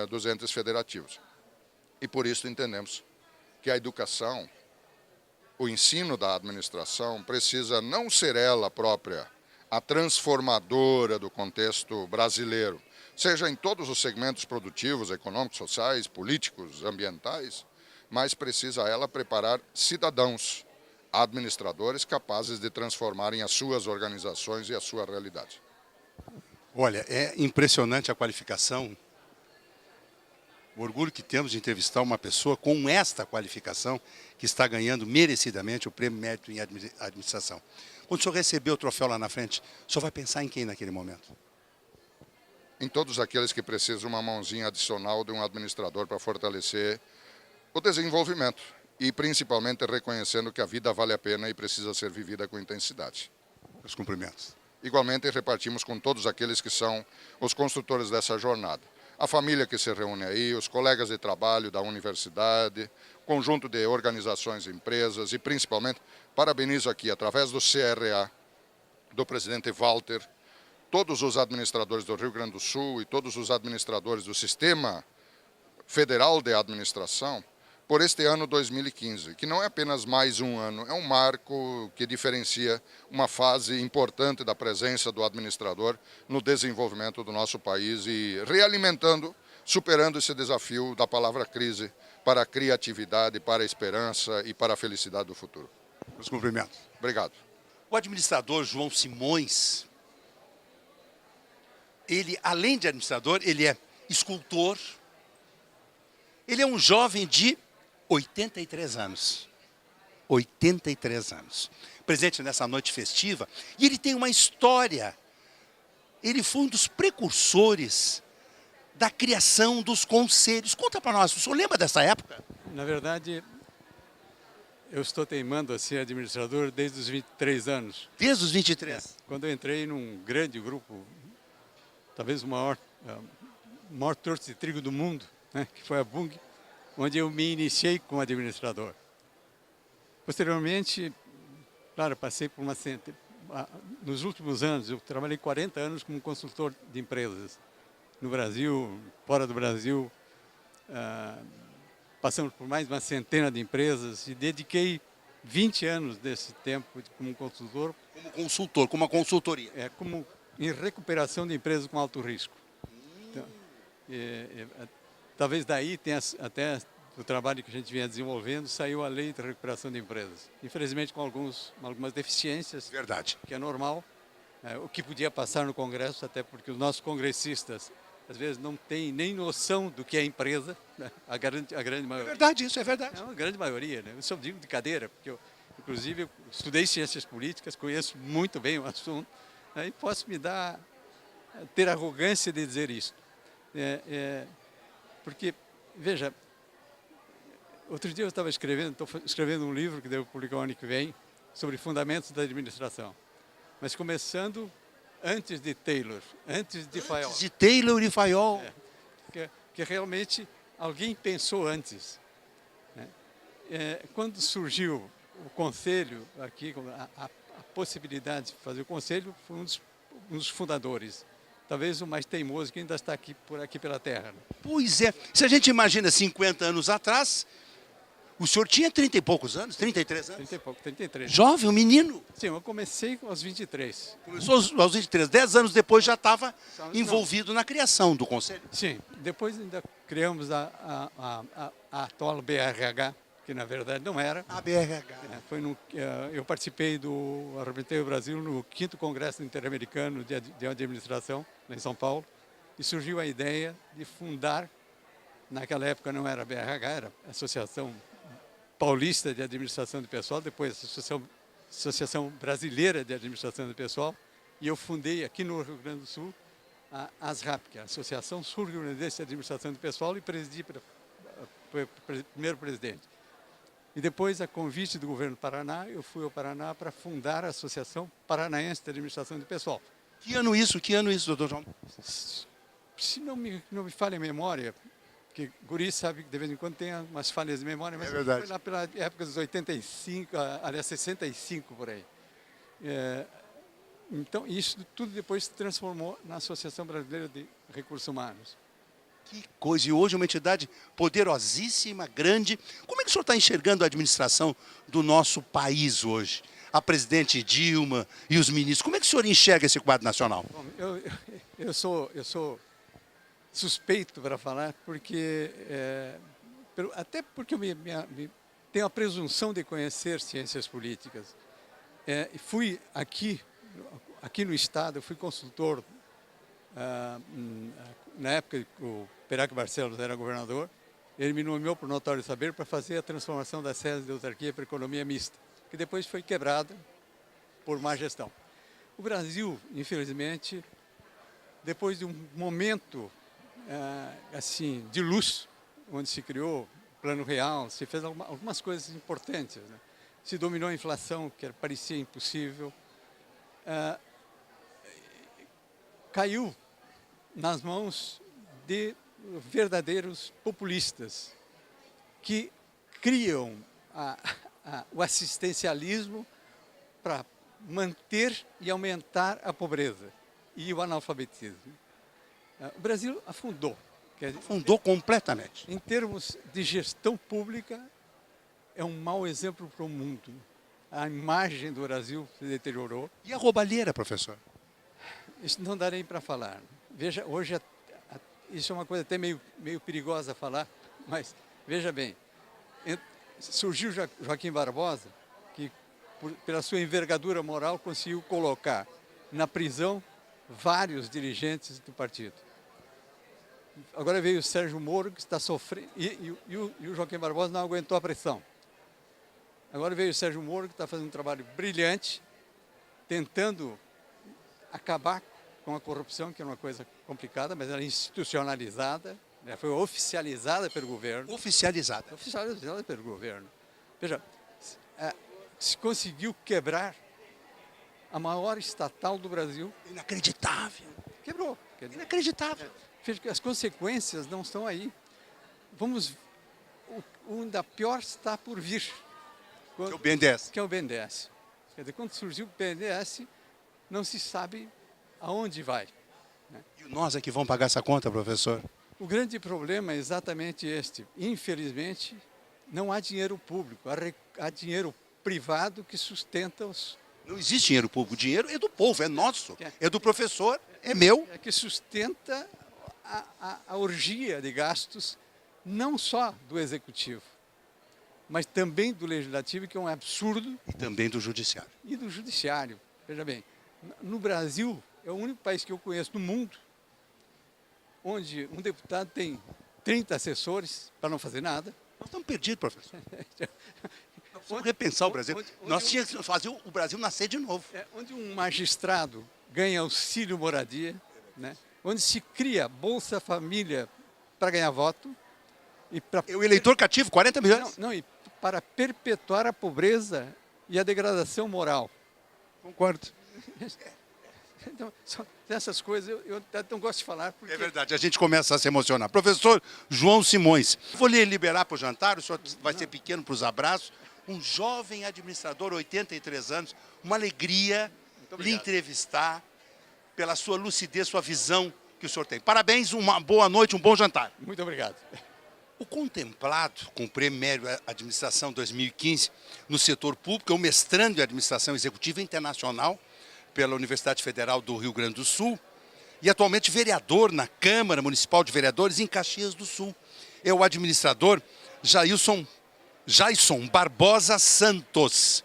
dos entes federativos. E por isso entendemos que a educação, o ensino da administração precisa não ser ela própria a transformadora do contexto brasileiro, seja em todos os segmentos produtivos, econômicos, sociais, políticos, ambientais, mas precisa ela preparar cidadãos, administradores capazes de transformarem as suas organizações e a sua realidade. Olha, é impressionante a qualificação, o orgulho que temos de entrevistar uma pessoa com esta qualificação que está ganhando merecidamente o Prêmio Mérito em Administração. Quando o senhor receber o troféu lá na frente, o senhor vai pensar em quem naquele momento? Em todos aqueles que precisam uma mãozinha adicional de um administrador para fortalecer o desenvolvimento e principalmente reconhecendo que a vida vale a pena e precisa ser vivida com intensidade. Os cumprimentos. Igualmente repartimos com todos aqueles que são os construtores dessa jornada. A família que se reúne aí, os colegas de trabalho da universidade, conjunto de organizações e empresas e principalmente parabenizo aqui através do CRA, do presidente Walter, todos os administradores do Rio Grande do Sul e todos os administradores do Sistema Federal de Administração por este ano 2015, que não é apenas mais um ano, é um marco que diferencia uma fase importante da presença do administrador no desenvolvimento do nosso país e realimentando, superando esse desafio da palavra crise para a criatividade, para a esperança e para a felicidade do futuro. Os cumprimentos. Obrigado. O administrador João Simões, ele, além de administrador, ele é escultor, ele é um jovem de 83 anos. 83 anos. Presente nessa noite festiva. E ele tem uma história. Ele foi um dos precursores da criação dos conselhos. Conta para nós, o senhor lembra dessa época? Na verdade, eu estou teimando a ser administrador desde os 23 anos. Desde os 23? Quando eu entrei num grande grupo, talvez o maior torto de trigo do mundo, né, que foi a Bung, onde eu me iniciei como administrador. Posteriormente, claro, passei por nos últimos anos, eu trabalhei 40 anos como consultor de empresas. No Brasil, fora do Brasil, passamos por mais de uma centena de empresas e dediquei 20 anos desse tempo como consultor. Como consultor, como uma consultoria. Como em recuperação de empresas com alto risco. Então, talvez daí tenha até o trabalho que a gente vinha desenvolvendo, saiu a lei de recuperação de empresas. Infelizmente com algumas deficiências. Verdade. Que é normal. O que podia passar no Congresso, até porque os nossos congressistas, às vezes, não têm nem noção do que é empresa. Né? A grande maioria. É verdade, isso é verdade. É uma grande maioria. Né? Eu só digo de cadeira, porque eu, inclusive, eu estudei ciências políticas, conheço muito bem o assunto, e posso ter arrogância de dizer isso. Porque, veja, outro dia eu estou escrevendo um livro que devo publicar o ano que vem, sobre fundamentos da administração. Mas começando antes de Taylor, antes de Fayol. Antes de Taylor e Fayol. Que realmente alguém pensou antes. Né? Quando surgiu o conselho aqui, a possibilidade de fazer o conselho, foi um dos fundadores. Talvez o mais teimoso que ainda está aqui pela terra. Né? Pois é. Se a gente imagina 50 anos atrás, o senhor tinha 30 e poucos anos, 33 anos? 30 e pouco, 33. Jovem, um menino? Sim, eu comecei aos 23. Começou aos 23. 10 anos depois já estava envolvido na criação do conselho? Sim. Depois ainda criamos a atual BRH, que na verdade não era. A BRH. Eu participei representei o Brasil no 5º Congresso Interamericano de Administração, em São Paulo, e surgiu a ideia de fundar naquela época não era BRH, era Associação Paulista de Administração do Pessoal, depois Associação Brasileira de Administração do Pessoal, e eu fundei aqui no Rio Grande do Sul a ASRAP, que é a Associação Sul-Rio-Grandense de Administração do Pessoal, e presidi para primeiro presidente. E depois, a convite do governo do Paraná, eu fui ao Paraná para fundar a Associação Paranaense de Administração do Pessoal. Que ano isso, doutor João? Se não me falha a memória, que guri sabe que de vez em quando tem umas falhas de memória, mas foi lá pela época dos 85, aliás, 65 por aí. Então, isso tudo depois se transformou na Associação Brasileira de Recursos Humanos. Que coisa, e hoje uma entidade poderosíssima, grande. Como é que o senhor está enxergando a administração do nosso país hoje? A presidente Dilma e os ministros, como é que o senhor enxerga esse quadro nacional? Bom, eu sou suspeito para falar, porque até porque eu tenho a presunção de conhecer ciências políticas. Fui aqui no Estado, eu fui consultor, na época que o Perac Barcelos era governador, ele me nomeou para o Notório Saber para fazer a transformação da sede de autarquia para economia mista, que depois foi quebrada por má gestão. O Brasil, infelizmente, depois de um momento assim, de luz, onde se criou o Plano Real, se fez algumas coisas importantes, né? Se dominou a inflação, que parecia impossível, caiu nas mãos de verdadeiros populistas que criam o assistencialismo para manter e aumentar a pobreza e o analfabetismo. O Brasil afundou. Afundou completamente. Em termos de gestão pública, é um mau exemplo para o mundo. A imagem do Brasil se deteriorou. E a roubalheira, professor? Isso não dá nem para falar. Veja, hoje isso é uma coisa até meio perigosa falar, mas veja bem, surgiu Joaquim Barbosa, que pela sua envergadura moral conseguiu colocar na prisão vários dirigentes do partido. Agora veio o Sérgio Moro, que está sofrendo, e o Joaquim Barbosa não aguentou a pressão. Agora veio o Sérgio Moro, que está fazendo um trabalho brilhante, tentando acabar com a corrupção, que é uma coisa complicada, mas ela é institucionalizada, né? Foi oficializada pelo governo. Oficializada? Oficializada pelo governo. Veja, se conseguiu quebrar a maior estatal do Brasil. Inacreditável. Quebrou. Inacreditável. Veja que as consequências não estão aí. O ainda pior está por vir. Que é o BNDES. Que é o BNDES. Quer dizer, quando surgiu o BNDES, não se sabe aonde vai. Né? E nós é que vamos pagar essa conta, professor? O grande problema é exatamente este. Infelizmente, não há dinheiro público, há dinheiro privado que sustenta os... Não existe dinheiro público, o dinheiro é do povo, é nosso, é do professor, é meu. É que sustenta a orgia de gastos, não só do executivo, mas também do legislativo, que é um absurdo. E também do judiciário. E do judiciário. Veja bem, no Brasil, é o único país que eu conheço no mundo onde um deputado tem 30 assessores para não fazer nada. Nós estamos perdidos, professor. Vamos repensar o Brasil. Nós tínhamos que fazer o Brasil nascer de novo. Onde um magistrado ganha auxílio moradia, né? Onde se cria Bolsa Família para ganhar voto. O eleitor cativo, 40 milhões? Não, e para perpetuar a pobreza e a degradação moral. Concordo. Então, essas coisas eu não gosto de falar. Porque... É verdade, a gente começa a se emocionar. Professor João Simões, vou lhe liberar para o jantar, o senhor vai ser pequeno para os abraços. Um jovem administrador, 83 anos, uma alegria lhe entrevistar pela sua lucidez, sua visão que o senhor tem. Parabéns, uma boa noite, um bom jantar. Muito obrigado. O contemplado com o Prêmio Mérito Administração 2015 no setor público é o mestrando em Administração Executiva Internacional pela Universidade Federal do Rio Grande do Sul e atualmente vereador na Câmara Municipal de Vereadores em Caxias do Sul. É o administrador Jason Barbosa Santos.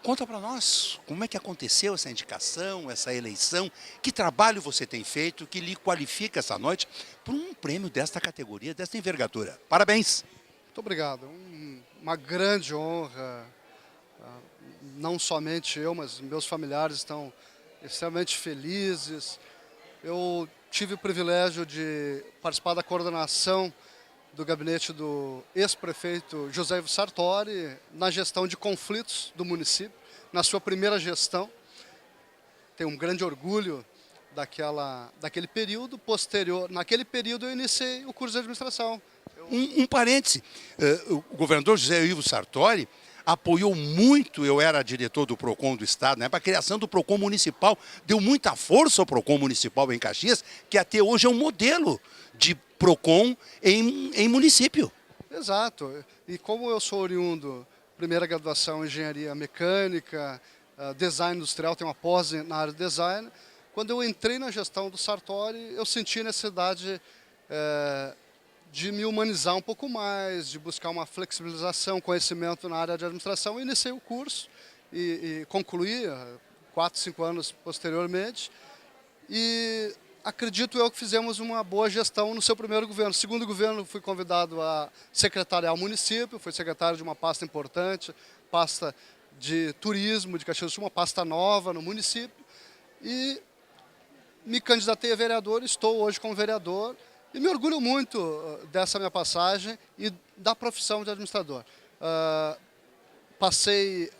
Conta para nós como é que aconteceu essa indicação, essa eleição, que trabalho você tem feito que lhe qualifica essa noite por um prêmio desta categoria, desta envergadura. Parabéns! Muito obrigado. Uma grande honra. Não somente eu, mas meus familiares estão extremamente felizes. Eu tive o privilégio de participar da coordenação do gabinete do ex-prefeito José Ivo Sartori na gestão de conflitos do município, na sua primeira gestão. Tenho um grande orgulho daquele período. Naquele período eu iniciei o curso de administração. Um parêntese, o governador José Ivo Sartori apoiou muito, eu era diretor do PROCON do Estado, né, para a criação do PROCON municipal, deu muita força ao PROCON municipal em Caxias, que até hoje é um modelo de PROCON em município. Exato. E como eu sou oriundo, primeira graduação em engenharia mecânica, design industrial, tenho uma pós na área de design, quando eu entrei na gestão do Sartori, eu senti a necessidade de me humanizar um pouco mais, de buscar uma flexibilização, conhecimento na área de administração. Eu iniciei o curso e concluí 4, 5 anos posteriormente. E acredito eu que fizemos uma boa gestão no seu primeiro governo. Segundo governo, fui convidado a secretariar o município, fui secretário de uma pasta importante, pasta de turismo de Caxias do Sul, uma pasta nova no município. E me candidatei a vereador, estou hoje como vereador. E me orgulho muito dessa minha passagem e da profissão de administrador. Passei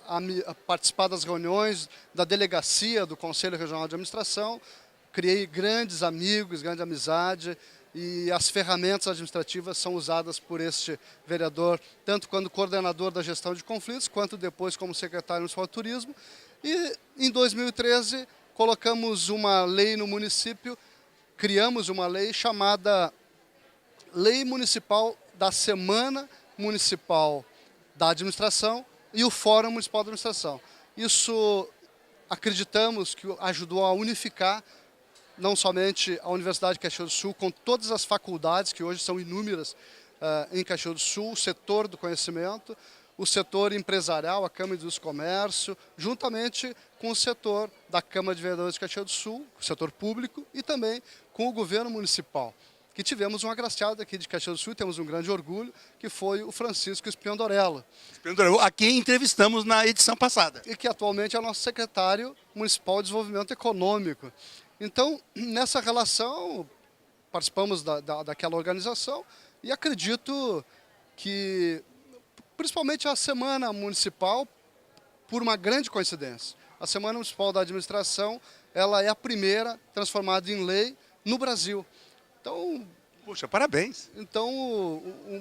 a participar das reuniões da delegacia do Conselho Regional de Administração, criei grandes amigos, grande amizade, e as ferramentas administrativas são usadas por este vereador, tanto quando coordenador da gestão de conflitos, quanto depois como secretário municipal de turismo. E em 2013 colocamos uma lei no município, criamos uma lei chamada Lei Municipal da Semana Municipal da Administração e o Fórum Municipal da Administração. Isso, acreditamos que ajudou a unificar não somente a Universidade de Caxias do Sul, com todas as faculdades, que hoje são inúmeras em Caxias do Sul, o setor do conhecimento, o setor empresarial, a Câmara do Comércio, juntamente com o setor da Câmara de Vereadores de Caxias do Sul, o setor público, e também com o governo municipal, que tivemos um agraciado aqui de Caxias do Sul, temos um grande orgulho, que foi o Francisco Espiondorello. A quem entrevistamos na edição passada. E que atualmente é nosso secretário municipal de desenvolvimento econômico. Então, nessa relação, participamos daquela organização e acredito que, principalmente a Semana Municipal, por uma grande coincidência, a Semana Municipal da Administração, ela é a primeira transformada em lei no Brasil. Então, poxa, parabéns. Então,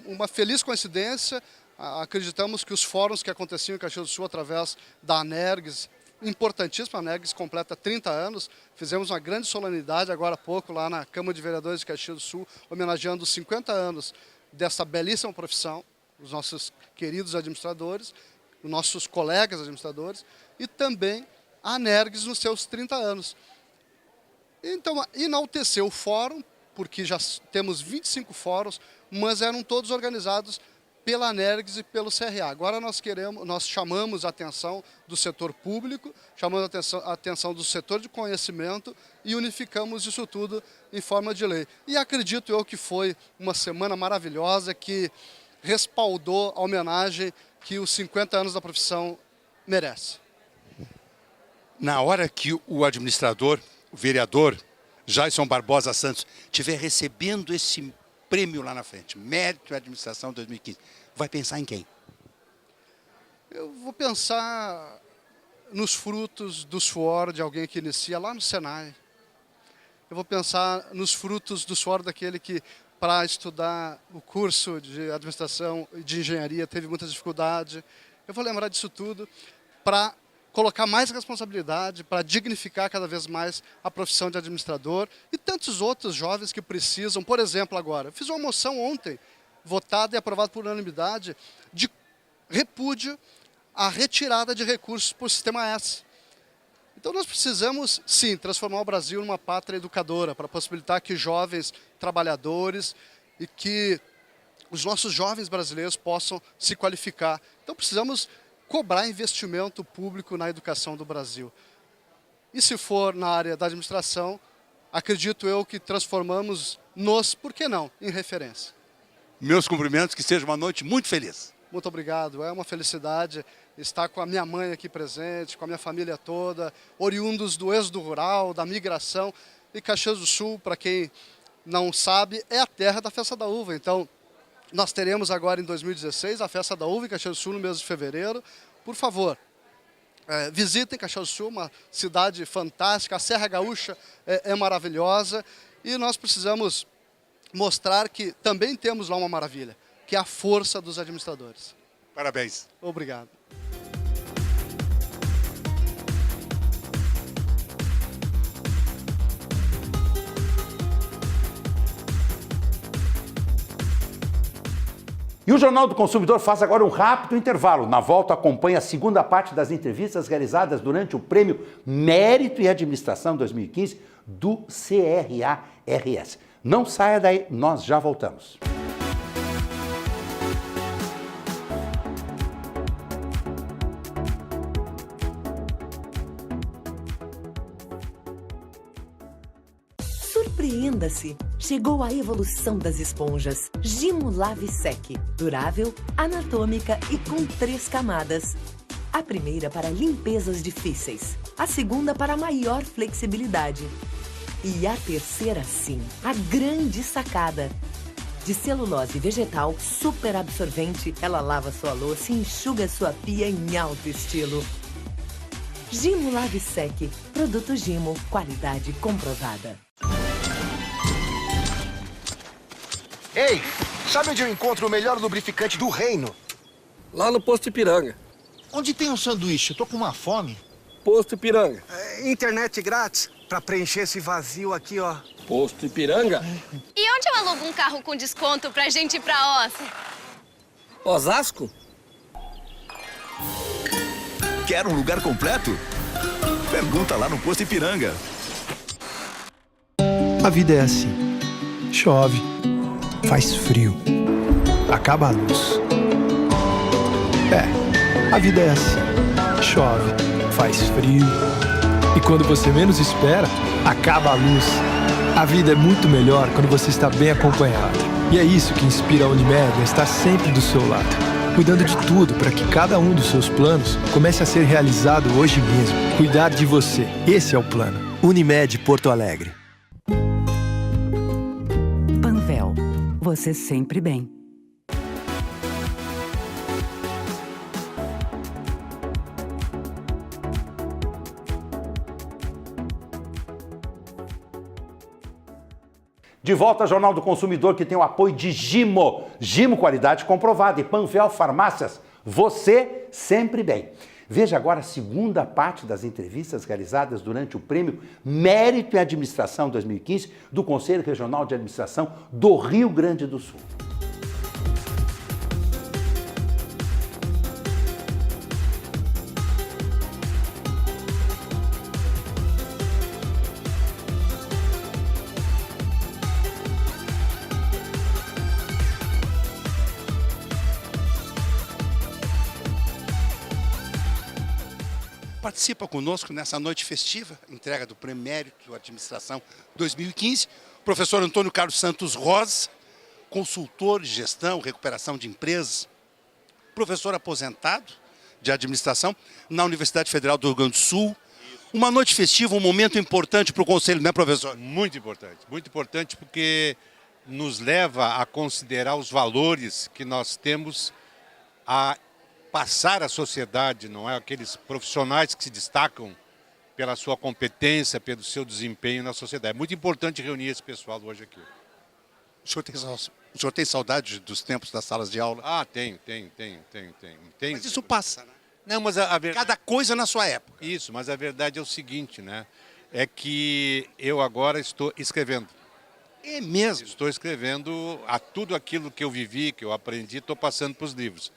uma feliz coincidência. Acreditamos que os fóruns que aconteciam em Caxias do Sul através da ANERGS, importantíssima, a ANERGS completa 30 anos, fizemos uma grande solenidade agora há pouco lá na Câmara de Vereadores de Caxias do Sul, homenageando os 50 anos dessa belíssima profissão, os nossos queridos administradores, os nossos colegas administradores, e também a ANERGS nos seus 30 anos. Então, enalteceu o fórum, porque já temos 25 fóruns, mas eram todos organizados pela ANERGS e pelo CRA. Agora nós chamamos a atenção do setor público, chamamos a atenção do setor de conhecimento e unificamos isso tudo em forma de lei. E acredito eu que foi uma semana maravilhosa que respaldou a homenagem que os 50 anos da profissão merece. Na hora que o administrador, o vereador Jason Barbosa Santos, estiver recebendo esse prêmio lá na frente, Mérito à Administração 2015, vai pensar em quem? Eu vou pensar nos frutos do suor de alguém que inicia lá no Senai. Eu vou pensar nos frutos do suor daquele que, para estudar o curso de administração e de engenharia, teve muita dificuldade. Eu vou lembrar disso tudo para colocar mais responsabilidade, para dignificar cada vez mais a profissão de administrador e tantos outros jovens que precisam. Por exemplo, agora, fiz uma moção ontem, votada e aprovada por unanimidade, de repúdio à retirada de recursos por Sistema S. Então nós precisamos, sim, transformar o Brasil numa pátria educadora, para possibilitar que jovens trabalhadores e que os nossos jovens brasileiros possam se qualificar. Então precisamos cobrar investimento público na educação do Brasil. E se for na área da administração, acredito eu que transformamos-nos, por que não, em referência. Meus cumprimentos, que seja uma noite muito feliz. Muito obrigado, é uma felicidade estar com a minha mãe aqui presente, com a minha família toda, oriundos do êxodo rural, da migração. E Caxias do Sul, para quem não sabe, é a terra da Festa da Uva. Então, nós teremos agora em 2016 a Festa da Uva em Caxias do Sul no mês de fevereiro. Por favor, visitem Caxias do Sul, uma cidade fantástica, a Serra Gaúcha é maravilhosa e nós precisamos mostrar que também temos lá uma maravilha, que é a força dos administradores. Parabéns. Obrigado. E o Jornal do Consumidor faz agora um rápido intervalo. Na volta, acompanha a segunda parte das entrevistas realizadas durante o Prêmio Mérito e Administração 2015 do CRA-RS. Não saia daí, nós já voltamos. Surpreenda-se! Chegou a evolução das esponjas. Gimo Lave Sec. Durável, anatômica e com 3 camadas. A primeira para limpezas difíceis. A segunda para maior flexibilidade. E a terceira, sim, a grande sacada. De celulose vegetal, super absorvente, ela lava sua louça e enxuga sua pia em alto estilo. Gimo Lave Sec. Produto Gimo. Qualidade comprovada. Ei, sabe onde eu encontro o melhor lubrificante do reino? Lá no Posto Ipiranga. Onde tem um sanduíche? Eu tô com uma fome. Posto Ipiranga. Internet grátis pra preencher esse vazio aqui, ó. Posto Ipiranga. E onde eu alugo um carro com desconto pra gente ir pra Oz? Osasco? Quer um lugar completo? Pergunta lá no Posto Ipiranga. A vida é assim. Chove, faz frio, acaba a luz. A vida é assim. Chove, faz frio e quando você menos espera, acaba a luz. A vida é muito melhor quando você está bem acompanhado. E é isso que inspira a Unimed a estar sempre do seu lado, cuidando de tudo para que cada um dos seus planos comece a ser realizado hoje mesmo. Cuidar de você, esse é o plano. Unimed Porto Alegre. Panvel, você sempre bem. De volta ao Jornal do Consumidor, que tem o apoio de Gimo. Gimo, qualidade comprovada. E Panvel Farmácias, você sempre bem. Veja agora a segunda parte das entrevistas realizadas durante o Prêmio Mérito em Administração 2015 do Conselho Regional de Administração do Rio Grande do Sul. Participa conosco nessa noite festiva, entrega do Prêmio Mérito Administração 2015, professor Antônio Carlos Santos Rosa, consultor de gestão, recuperação de empresas, professor aposentado de administração na Universidade Federal do Rio Grande do Sul. Uma noite festiva, um momento importante para o Conselho, né, professor? Muito importante porque nos leva a considerar os valores que nós temos a passar à sociedade, não é? Aqueles profissionais que se destacam pela sua competência, pelo seu desempenho na sociedade. É muito importante reunir esse pessoal hoje aqui. O senhor tem saudade dos tempos das salas de aula? Ah, tenho. Mas isso passa, né? Não, mas a verdade... Cada coisa na sua época. Isso, mas a verdade é o seguinte, né? É que eu agora estou escrevendo. É mesmo? Estou escrevendo tudo aquilo que eu vivi, que eu aprendi, estou passando para os livros.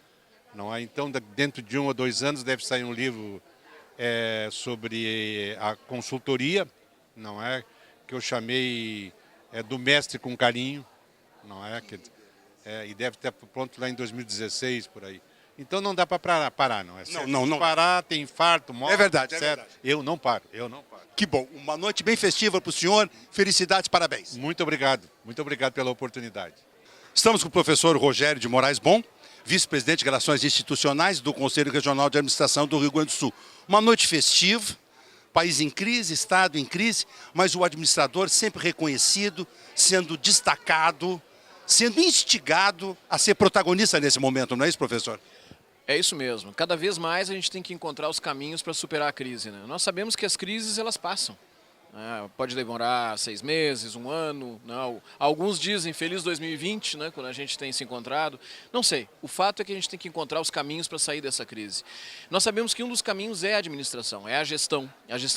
Não é? Então, dentro de 1 ou 2 anos, deve sair um livro sobre a consultoria, não é? Que eu chamei do mestre com carinho, não é? E deve estar pronto lá em 2016, por aí. Então não dá para parar, não é certo? Não. Parar, tem infarto, morre. É verdade, certo? é verdade. Eu não paro. Que bom. Uma noite bem festiva para o senhor. Felicidades, parabéns. Muito obrigado pela oportunidade. Estamos com o professor Rogério de Moraes Bom, vice-presidente de Relações Institucionais do Conselho Regional de Administração do Rio Grande do Sul. Uma noite festiva, país em crise, Estado em crise, mas o administrador sempre reconhecido, sendo destacado, sendo instigado a ser protagonista nesse momento, não é isso, professor? É isso mesmo. Cada vez mais a gente tem que encontrar os caminhos para superar a crise, né? Nós sabemos que as crises, elas passam. Pode demorar 6 meses, 1 ano, não. Alguns dizem feliz 2020, né, quando a gente tem se encontrado. Não sei, o fato é que a gente tem que encontrar os caminhos para sair dessa crise. Nós sabemos que um dos caminhos é a administração, é a gestão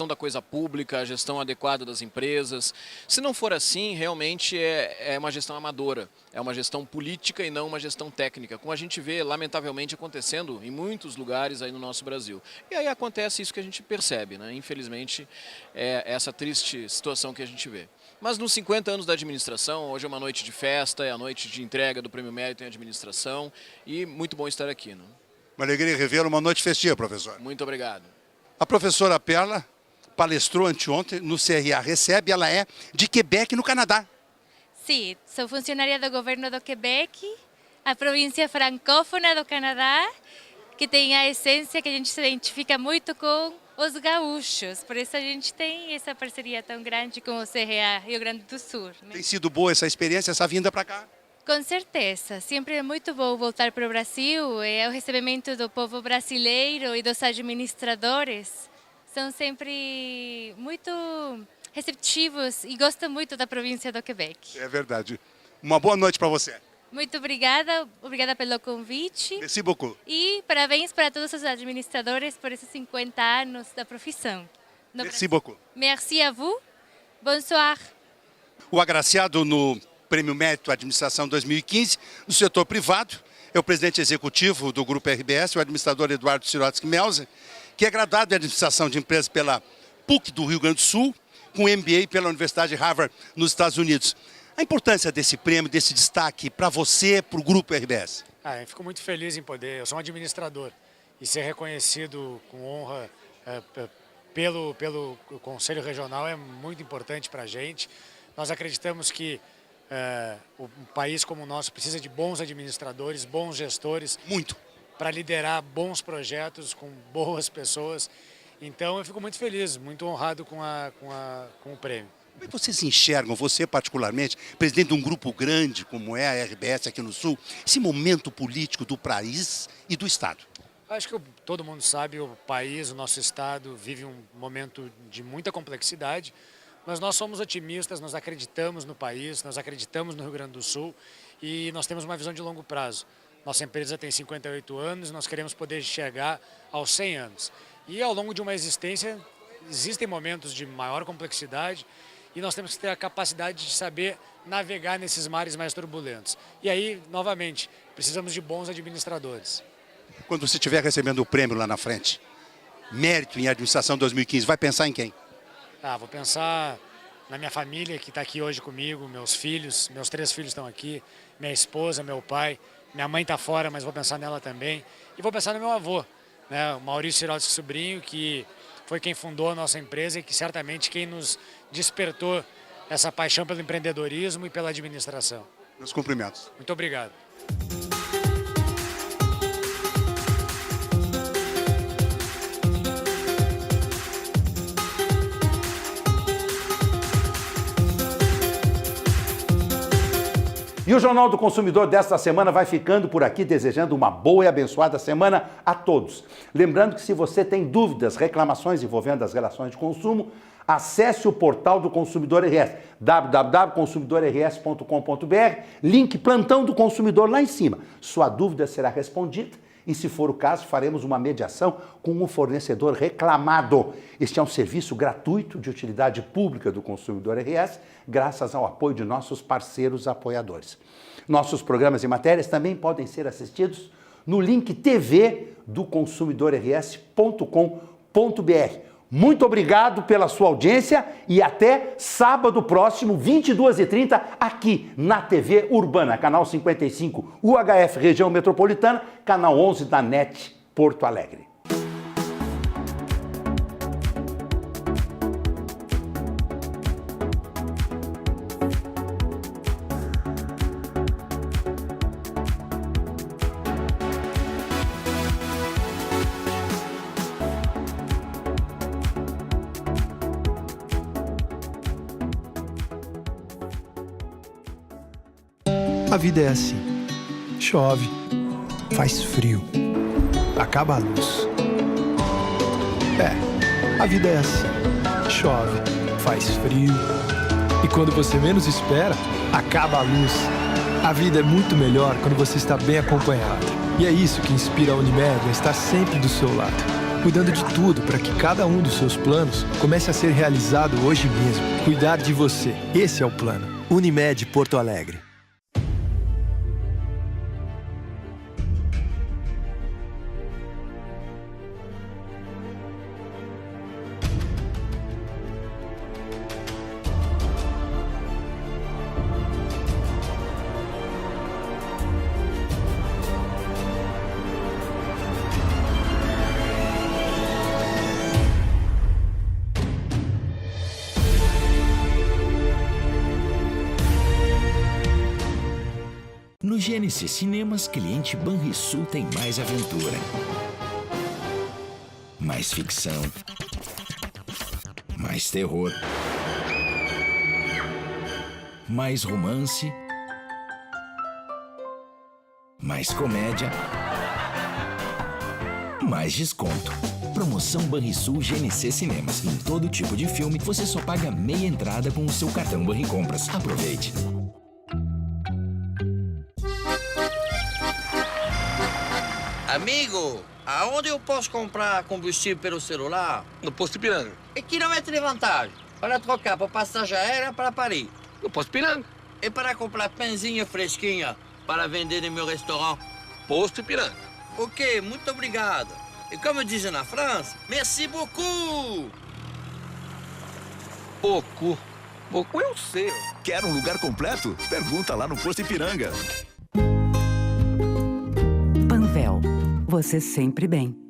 da coisa pública, a gestão adequada das empresas. Se não for assim, realmente é uma gestão amadora, é uma gestão política e não uma gestão técnica, como a gente vê, lamentavelmente, acontecendo em muitos lugares aí no nosso Brasil. E aí acontece isso que a gente percebe, né? Infelizmente, essa triste situação que a gente vê. Mas nos 50 anos da administração, hoje é uma noite de festa, é a noite de entrega do Prêmio Mérito em Administração e muito bom estar aqui. Né? Uma alegria revê-lo, uma noite festiva, professor. Muito obrigado. A professora Perla palestrou anteontem no CRA Recebe, ela é de Quebec, no Canadá. Sim, sou funcionária do governo do Quebec, a província francófona do Canadá, que tem a essência que a gente se identifica muito com os gaúchos, por isso a gente tem essa parceria tão grande com o CRA Rio Grande do Sul. Né? Tem sido boa essa experiência, essa vinda para cá? Com certeza, sempre é muito bom voltar para o Brasil, o recebimento do povo brasileiro e dos administradores são sempre muito receptivos e gostam muito da província do Quebec. É verdade. Uma boa noite para você. Muito obrigada pelo convite. Merci beaucoup. E parabéns para todos os administradores por esses 50 anos da profissão. Merci beaucoup. Merci à vous. Bonsoir. O agraciado no Prêmio Mérito Administração 2015 do setor privado é o presidente executivo do Grupo RBS, o administrador Eduardo Sirotsky Melzer, que é graduado em Administração de Empresas pela PUC do Rio Grande do Sul, com MBA pela Universidade de Harvard, nos Estados Unidos. A importância desse prêmio, desse destaque para você, para o Grupo RBS? Eu fico muito feliz em poder, eu sou um administrador, e ser reconhecido com honra pelo Conselho Regional é muito importante para a gente. Nós acreditamos que um país como o nosso precisa de bons administradores, bons gestores. Muito. Para liderar bons projetos com boas pessoas. Então eu fico muito feliz, muito honrado com o prêmio. Como é que vocês enxergam, você particularmente, presidente de um grupo grande como é a RBS aqui no Sul, esse momento político do país e do Estado? Acho que todo mundo sabe, o país, o nosso Estado vive um momento de muita complexidade, mas nós somos otimistas, nós acreditamos no país, nós acreditamos no Rio Grande do Sul e nós temos uma visão de longo prazo. Nossa empresa tem 58 anos, nós queremos poder chegar aos 100 anos. E ao longo de uma existência, existem momentos de maior complexidade, e nós temos que ter a capacidade de saber navegar nesses mares mais turbulentos. E aí, novamente, precisamos de bons administradores. Quando você estiver recebendo o prêmio lá na frente, Mérito em Administração 2015, vai pensar em quem? Vou pensar na minha família, que está aqui hoje comigo, meus filhos, meus 3 filhos estão aqui, minha esposa, meu pai, minha mãe está fora, mas vou pensar nela também. E vou pensar no meu avô, né, o Maurício Sirotsky Sobrinho, que foi quem fundou a nossa empresa e que certamente quem nos despertou essa paixão pelo empreendedorismo e pela administração. Meus cumprimentos. Muito obrigado. E o Jornal do Consumidor desta semana vai ficando por aqui, desejando uma boa e abençoada semana a todos. Lembrando que se você tem dúvidas, reclamações envolvendo as relações de consumo, acesse o portal do Consumidor RS, www.consumidorrs.com.br, link Plantão do Consumidor lá em cima. Sua dúvida será respondida e, se for o caso, faremos uma mediação com o fornecedor reclamado. Este é um serviço gratuito de utilidade pública do Consumidor RS, graças ao apoio de nossos parceiros apoiadores. Nossos programas e matérias também podem ser assistidos no link TV do consumidorrs.com.br. Muito obrigado pela sua audiência e até sábado próximo, 22h30, aqui na TV Urbana, canal 55 UHF Região Metropolitana, canal 11 da NET Porto Alegre. A vida é assim. Chove, faz frio, acaba a luz. A vida é assim. Chove, faz frio. E quando você menos espera, acaba a luz. A vida é muito melhor quando você está bem acompanhado. E é isso que inspira a Unimed a estar sempre do seu lado, cuidando de tudo para que cada um dos seus planos comece a ser realizado hoje mesmo. Cuidar de você, esse é o plano. Unimed Porto Alegre. No Gênesis Cinemas, cliente Banrisul tem mais aventura, mais ficção, mais terror, mais romance, mais comédia, mais desconto. Promoção Banrisul GNC Cinemas. Em todo tipo de filme, você só paga meia entrada com o seu cartão Banricompras. Aproveite! Amigo, aonde eu posso comprar combustível pelo celular? No Posto Ipiranga. E quilômetro de vantagem para trocar para passagem aérea para Paris? No Posto Ipiranga. E para comprar pãezinha fresquinha para vender no meu restaurante? Posto Ipiranga. Ok, muito obrigado. E como dizem na França, merci beaucoup. Beaucoup. Beaucoup é o seu. Quer um lugar completo? Pergunta lá no Posto Ipiranga. Panvel, você sempre bem.